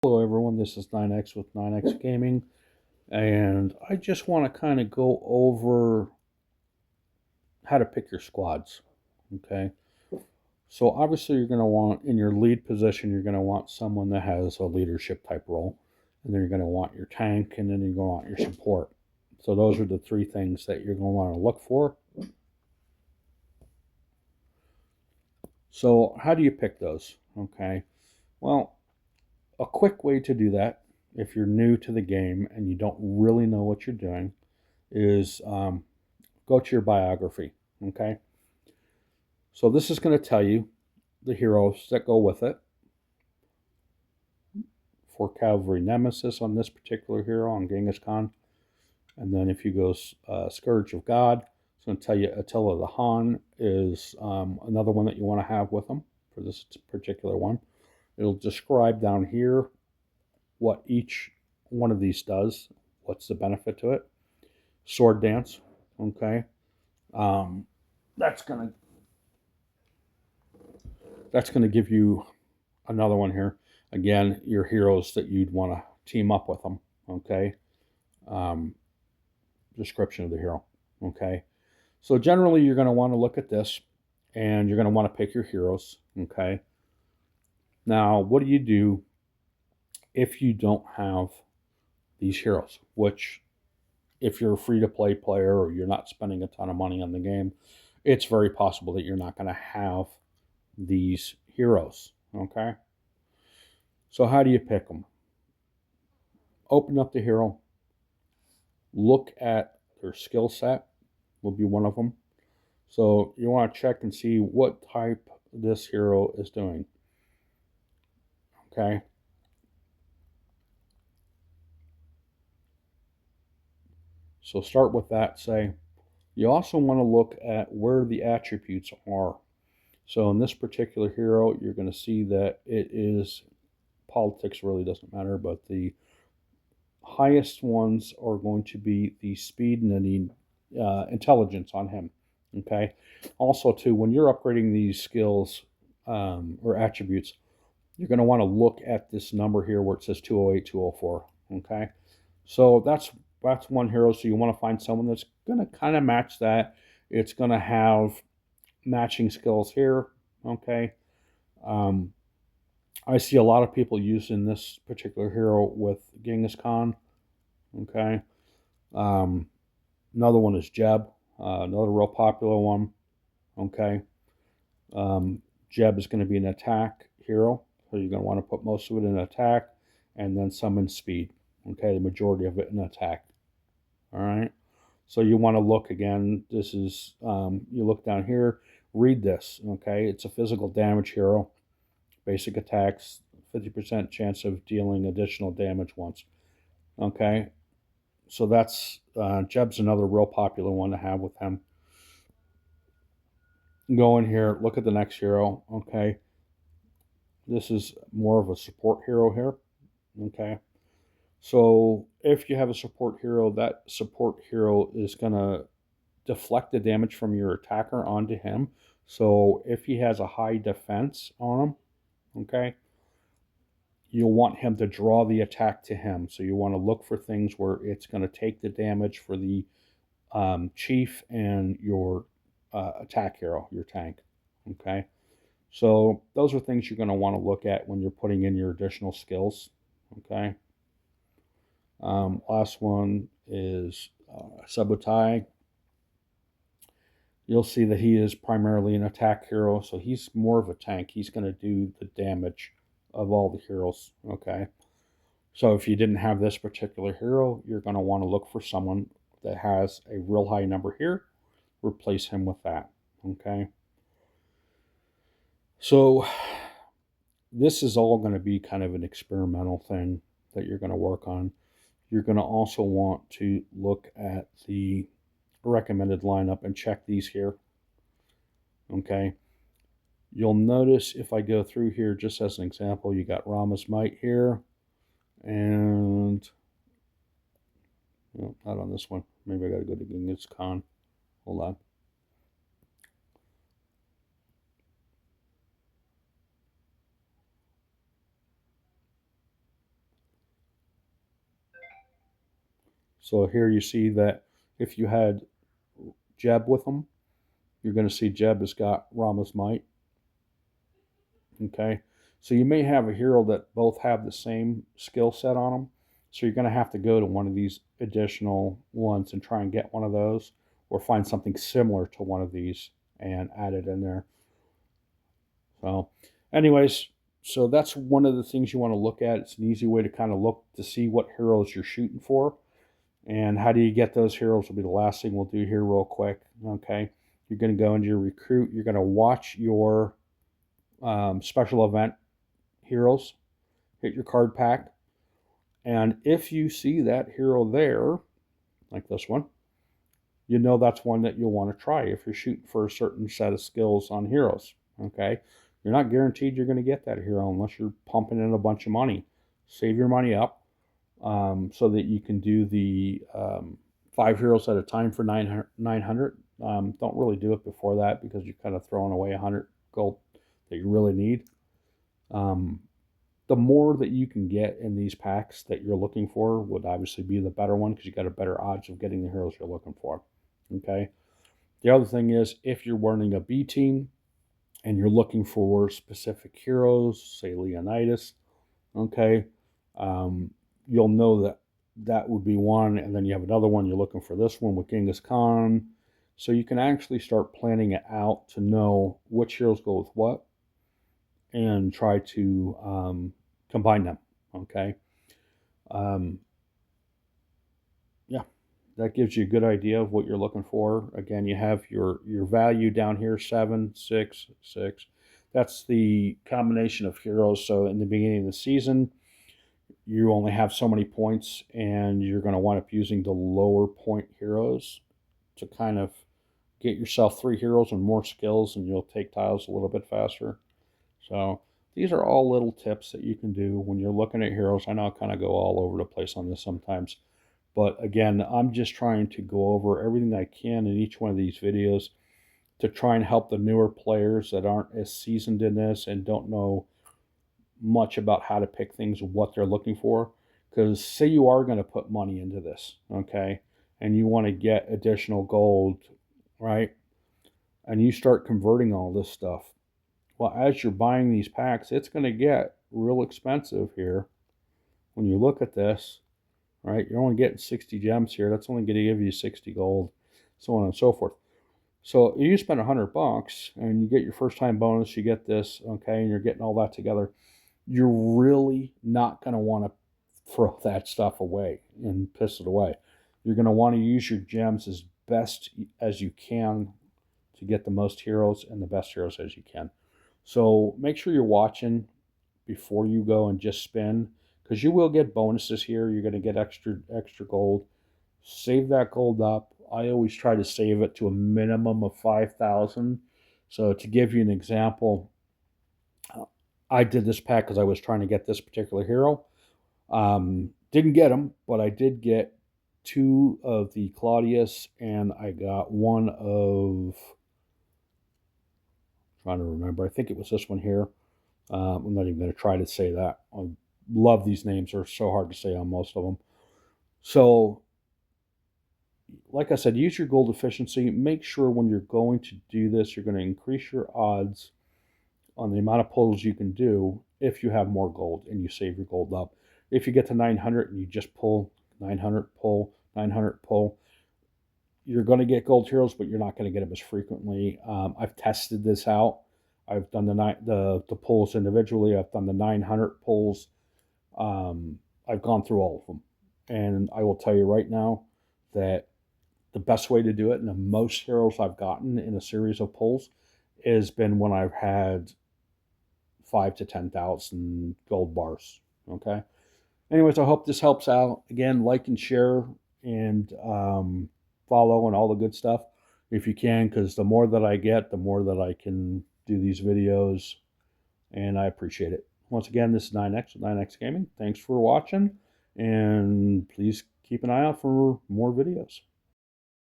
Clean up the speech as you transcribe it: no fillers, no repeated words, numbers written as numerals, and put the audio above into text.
Hello everyone, this is 9X with 9X Gaming, and I just want to kind of go over how to pick your squads, okay? So obviously you're going to want, in your lead position, you're going to want someone that has a leadership type role, and then you're going to want your tank, and then you're going to want your support. So those are the three things that you're going to want to look for. So how do you pick those, okay? Well, a quick way to do that, if you're new to the game and you don't really know what you're doing, is go to your biography, okay? So this is going to tell you the heroes that go with it. For Cavalry Nemesis on this particular hero, on Genghis Khan. And then if you go Scourge of God, it's going to tell you Attila the Hun is another one that you want to have with them for this particular one. It'll describe down here what each one of these does, what's the benefit to it. Sword Dance, okay? That's gonna give you another one here. Again, your heroes that you'd want to team up with them, okay? Description of the hero, okay? So generally, you're going to want to look at this, and you're going to want to pick your heroes, okay? Now, what do you do if you don't have these heroes? Which, if you're a free-to-play player or you're not spending a ton of money on the game, it's very possible that you're not going to have these heroes, okay? So how do you pick them? Open up the hero, look at their skill set, will be one of them. So you want to check and see what type this hero is doing, okay? So start with that, say. You also want to look at where the attributes are. So in this particular hero, you're going to see that it is, politics really doesn't matter, but the highest ones are going to be the speed and the intelligence on him, okay? Also, too, when you're upgrading these skills or attributes, you're going to want to look at this number here where it says 208, 204, okay? So that's one hero. So you want to find someone that's going to kind of match that. It's going to have matching skills here, okay? I see a lot of people using this particular hero with Genghis Khan, okay? Another one is Jeb, another real popular one, okay? Jeb is going to be an attack hero, so you're going to want to put most of it in attack and then some in speed, okay? The majority of it in attack, all right? So you want to look again, this is, you look down here, read this, okay? It's a physical damage hero, basic attacks, 50% chance of dealing additional damage once, okay? So that's, Jeb's another real popular one to have with him. Go in here, look at the next hero, okay? This is more of a support hero here, okay? So if you have a support hero, that support hero is going to deflect the damage from your attacker onto him. So if he has a high defense on him, okay, you'll want him to draw the attack to him. So you want to look for things where it's going to take the damage for the chief and your attack hero, your tank, okay? So those are things you're going to want to look at when you're putting in your additional skills, okay? Last one is Sabotai. You'll see that he is primarily an attack hero, so he's more of a tank. He's going to do the damage of all the heroes, okay? So if you didn't have this particular hero, you're going to want to look for someone that has a real high number here. Replace him with that, okay? So this is all going to be kind of an experimental thing that you're going to work on. You're going to also want to look at the recommended lineup and check these here, okay? You'll notice if I go through here, just as an example, you got Rama's Might here, and no, not on this one. Maybe I got to go to Genghis Khan. Hold on. So here you see that if you had Jeb with them, you're going to see Jeb has got Rama's Might. Okay, so you may have a hero that both have the same skill set on them. So you're going to have to go to one of these additional ones and try and get one of those, or find something similar to one of these and add it in there. So anyways, so that's one of the things you want to look at. It's an easy way to kind of look to see what heroes you're shooting for. And how do you get those heroes will be the last thing we'll do here real quick. Okay, you're going to go into your recruit. You're going to watch your special event heroes, hit your card pack, and if you see that hero there, like this one, you know that's one that you'll want to try if you're shooting for a certain set of skills on heroes. Okay, you're not guaranteed you're going to get that hero unless you're pumping in a bunch of money. Save your money up so that you can do the 5 heroes at a time for 900. Don't really do it before that because you're kind of throwing away 100 gold that you really need. The more that you can get in these packs that you're looking for would obviously be the better one because you got a better odds of getting the heroes you're looking for. Okay. The other thing is if you're running a B team and you're looking for specific heroes, say Leonidas, okay, you'll know that that would be one, and then you have another one you're looking for this one with Genghis Khan. So you can actually start planning it out to know which heroes go with what and try to combine them. Okay. Yeah, that gives you a good idea of what you're looking for. Again, you have your value down here, 7, 6, 6. That's the combination of heroes. So in the beginning of the season, you only have so many points, and you're going to wind up using the lower point heroes to kind of get yourself 3 heroes and more skills, and you'll take tiles a little bit faster. So these are all little tips that you can do when you're looking at heroes. I know I kind of go all over the place on this sometimes, but again, I'm just trying to go over everything I can in each one of these videos to try and help the newer players that aren't as seasoned in this and don't know much about how to pick things, what they're looking for. Because say you are going to put money into this, okay, and you want to get additional gold, right, and you start converting all this stuff, well, as you're buying these packs, it's going to get real expensive here. When you look at this, right, you're only getting 60 gems here. That's only going to give you 60 gold, so on and so forth. So you spend $100 and you get your first time bonus, you get this, okay, and you're getting all that together. You're really not going to want to throw that stuff away and piss it away. You're going to want to use your gems as best as you can to get the most heroes and the best heroes as you can. So make sure you're watching before you go and just spin, because you will get bonuses here. You're going to get extra gold. Save that gold up. I always try to save it to a minimum of 5,000. So to give you an example, I did this pack because I was trying to get this particular hero. Didn't get him, but I did get 2 of the Claudius, and I got 1 of, trying to remember, I think it was this one here. I'm not even going to try to say that. I love these names. They're so hard to say on most of them. So, like I said, use your gold efficiency. Make sure when you're going to do this, you're going to increase your odds on the amount of pulls you can do if you have more gold and you save your gold up. If you get to 900 and you just pull 900, pull 900, pull, you're going to get gold heroes, but you're not going to get them as frequently. I've tested this out. I've done the pulls individually. I've done the 900 pulls. I've gone through all of them, and I will tell you right now that the best way to do it, and the most heroes I've gotten in a series of pulls, has been when I've had 5 to 10,000 gold bars. Okay. Anyways, I hope this helps out. Again, like and share and follow and all the good stuff if you can, because the more that I get, the more that I can do these videos, and I appreciate it. Once again, this is 9X with 9X Gaming. Thanks for watching, and please keep an eye out for more videos.